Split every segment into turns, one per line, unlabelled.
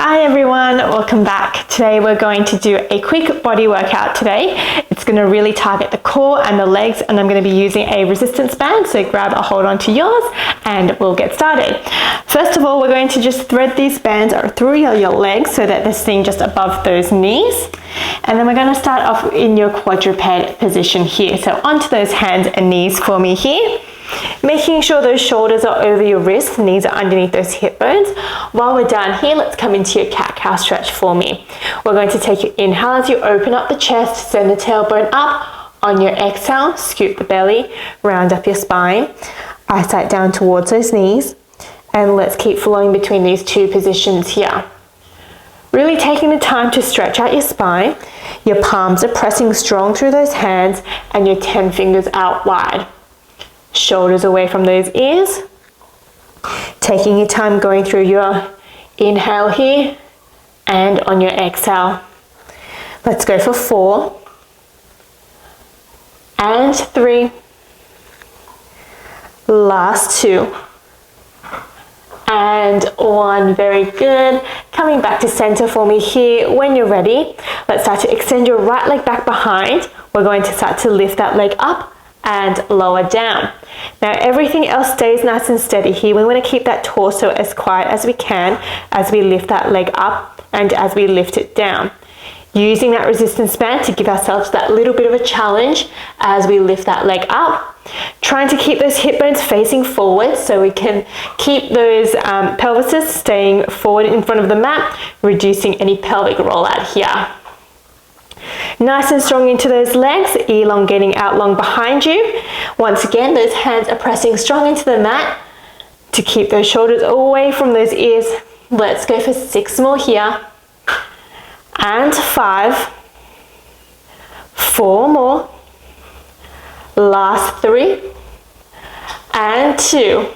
Hi everyone, welcome back. Today we're going to do a quick body workout today. It's going to really target the core and the legs, and I'm going to be using a resistance band, so grab a hold onto yours and we'll get started. First of all, we're going to just thread these bands through your legs so that they're sitting just above those knees. And then we're going to start off in your quadruped position here. So onto those hands and knees for me here. Making sure those shoulders are over your wrists, knees are underneath those hip bones. While we're down here, let's come into your cat-cow stretch for me. We're going to take your inhale as you open up the chest, send the tailbone up. On your exhale, scoop the belly, round up your spine, eyesight down towards those knees. And let's keep flowing between these two positions here. Really taking the time to stretch out your spine. Your palms are pressing strong through those hands and your 10 fingers out wide. Shoulders away from those ears. Taking your time going through your inhale here and on your exhale. Let's go for 4 and 3. Last 2 and 1. Very good. Coming back to center for me here. When you're ready, let's start to extend your right leg back behind. We're going to start to lift that leg up and lower down. Now everything else stays nice and steady here. We want to keep that torso as quiet as we can as we lift that leg up and as we lift it down. Using that resistance band to give ourselves that little bit of a challenge as we lift that leg up. Trying to keep those hip bones facing forward so we can keep those pelvises staying forward in front of the mat, reducing any pelvic rollout here. Nice and strong into those legs, elongating out long behind you. Once again, those hands are pressing strong into the mat to keep those shoulders away from those ears. Let's go for 6 more here. And 5. 4 more. Last 3. And 2.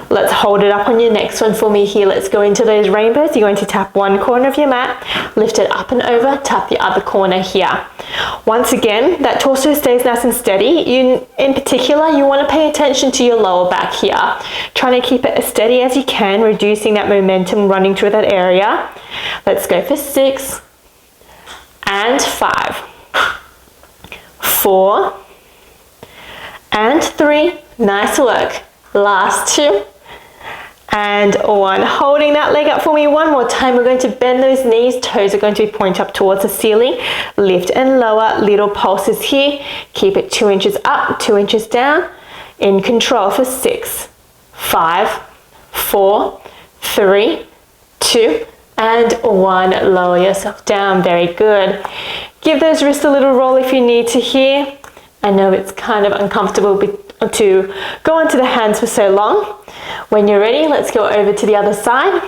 Let's hold it up on your next one for me here. Let's go into those rainbows. You're going to tap one corner of your mat, lift it up and over, tap the other corner here. Once again, that torso stays nice and steady. In particular, you want to pay attention to your lower back here. Trying to keep it as steady as you can, reducing that momentum running through that area. Let's go for 6 and 5. 4 and 3. Nice work. Last 2 and 1. Holding that leg up for me one more time. We're going to bend those knees. Toes are going to point up towards the ceiling. Lift and lower. Little pulses here. Keep it 2 inches up, 2 inches down. In control for 6, 5, 4, 3, 2 and 1. Lower yourself down. Very good. Give those wrists a little roll if you need to here. I know it's kind of uncomfortable to go onto the hands for so long. When you're ready, let's go over to the other side.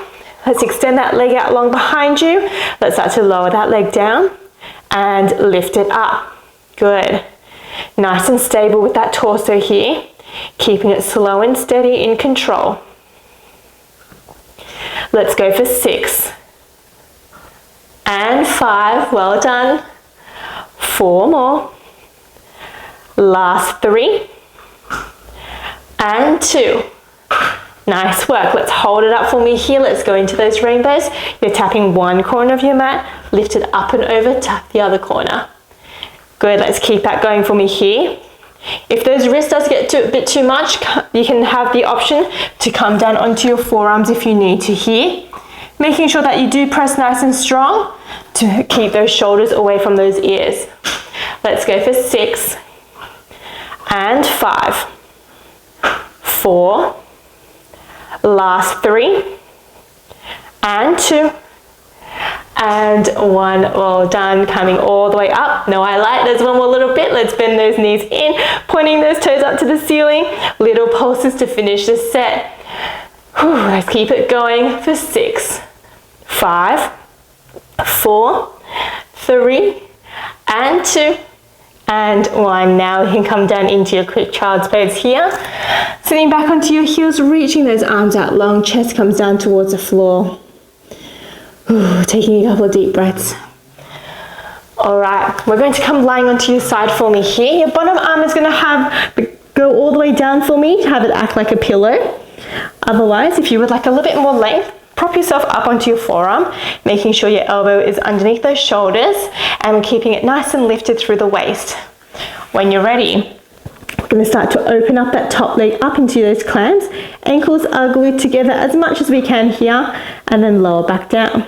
Let's extend that leg out long behind you. Let's start to lower that leg down and lift it up. Good. Nice and stable with that torso here. Keeping it slow and steady in control. Let's go for 6 and 5. Well done. 4 more. Last 3 and 2. Nice work. Let's hold it up for me here. Let's go into those rainbows. You're tapping one corner of your mat, lift it up and over, tap the other corner. Good. Let's keep that going for me here. If those wrists does get a bit too much, you can have the option to come down onto your forearms if you need to here. Making sure that you do press nice and strong to keep those shoulders away from those ears. Let's go for 6 and 5, 4, last 3 and 2 and 1. Well done. Coming all the way up. No, I like. There's one more little bit. Let's bend those knees in, pointing those toes up to the ceiling. Little pulses to finish this set. Whew, let's keep it going for 6, 5, 4, 3 and 2 and 1. Now you can come down into your quick child's pose here. Sitting back onto your heels, reaching those arms out long, chest comes down towards the floor. Ooh, taking a couple of deep breaths. Alright, we're going to come lying onto your side for me here. Your bottom arm is going to go all the way down for me to have it act like a pillow. Otherwise, if you would like a little bit more length, prop yourself up onto your forearm, making sure your elbow is underneath those shoulders, and we're keeping it nice and lifted through the waist. When you're ready, we're going to start to open up that top leg up into those clams. Ankles are glued together as much as we can here, and then lower back down.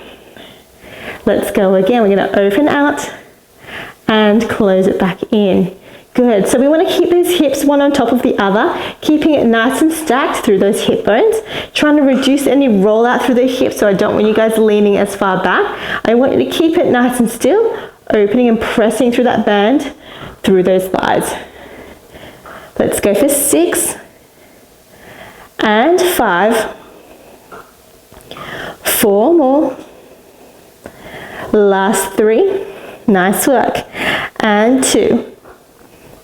Let's go again. We're going to open out and close it back in. Good. So we want to keep those hips one on top of the other, keeping it nice and stacked through those hip bones, trying to reduce any rollout through the hips, so I don't want you guys leaning as far back. I want you to keep it nice and still, opening and pressing through that band through those thighs. Let's go for 6 and 5, 4 more, last 3, nice work, and 2.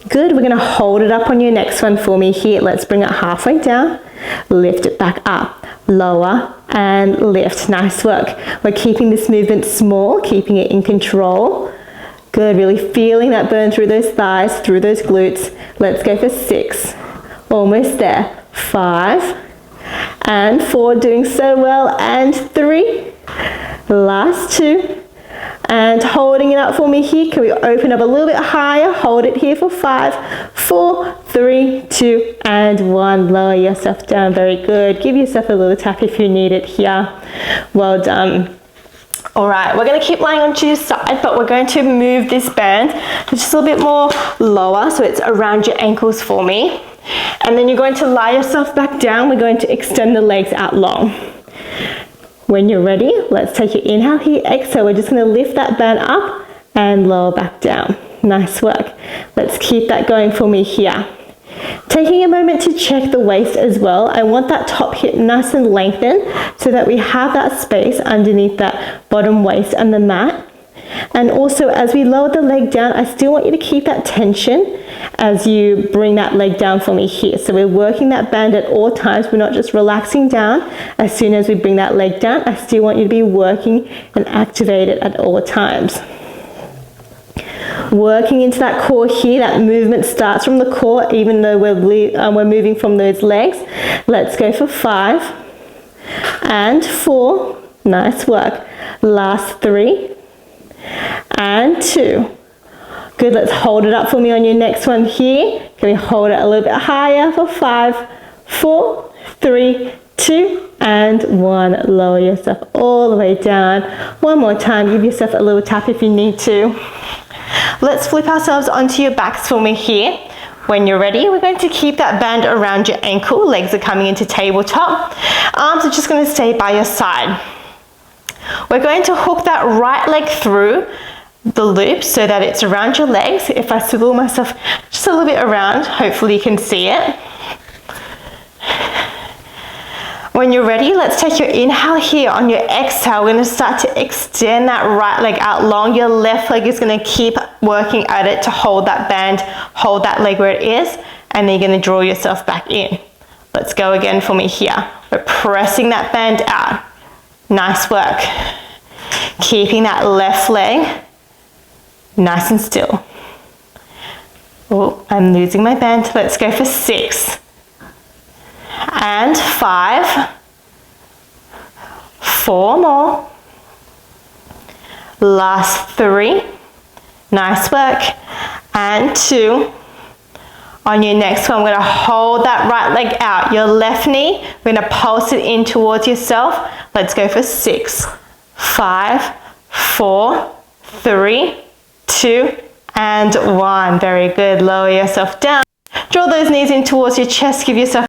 Good, we're going to hold it up on your next one for me here. Let's bring it halfway down, lift it back up, lower and lift. Nice work. We're keeping this movement small, keeping it in control. Good, really feeling that burn through those thighs, through those glutes. Let's go for 6, almost there, 5 and 4, doing so well, and 3, last 2. And holding it up for me here. Can we open up a little bit higher? Hold it here for 5, 4, 3, 2, and 1. Lower yourself down. Very good. Give yourself a little tap if you need it here. Well done. All right, we're going to keep lying onto your side, but we're going to move this band just a little bit more lower, so it's around your ankles for me. And then you're going to lie yourself back down. We're going to extend the legs out long. When you're ready, let's take your inhale here, exhale. We're just going to lift that band up and lower back down. Nice work. Let's keep that going for me here. Taking a moment to check the waist as well. I want that top hip nice and lengthened so that we have that space underneath that bottom waist and the mat. And also, as we lower the leg down, I still want you to keep that tension as you bring that leg down for me here. So we're working that band at all times. We're not just relaxing down. As soon as we bring that leg down, I still want you to be working and activated at all times. Working into that core here. That movement starts from the core, even though we're moving from those legs. Let's go for 5 and 4. Nice work. Last 3 and 2. Good, let's hold it up for me on your next one here. Can we hold it a little bit higher for 5, 4, 3, 2, and 1. Lower yourself all the way down. One more time, give yourself a little tap if you need to. Let's flip ourselves onto your backs for me here. When you're ready, we're going to keep that band around your ankle. Legs are coming into tabletop. Arms are just going to stay by your side. We're going to hook that right leg through the loop so that it's around your legs. If I swivel myself just a little bit around, hopefully you can see it. When you're ready, let's take your inhale here. On your exhale, we're going to start to extend that right leg out long. Your left leg is going to keep working at it to hold that band, hold that leg where it is, and then you're going to draw yourself back in. Let's go again for me here. We're pressing that band out. Nice work. Keeping that left leg nice and still. Oh, I'm losing my band. Let's go for 6 and 5, 4 more, last 3, nice work, and 2. On your next one, we're going to hold that right leg out. Your left knee, we're going to pulse it in towards yourself. Let's go for 6, 5, 4, 3, 2, and 1. Very good. Lower yourself down. Draw those knees in towards your chest. Give yourself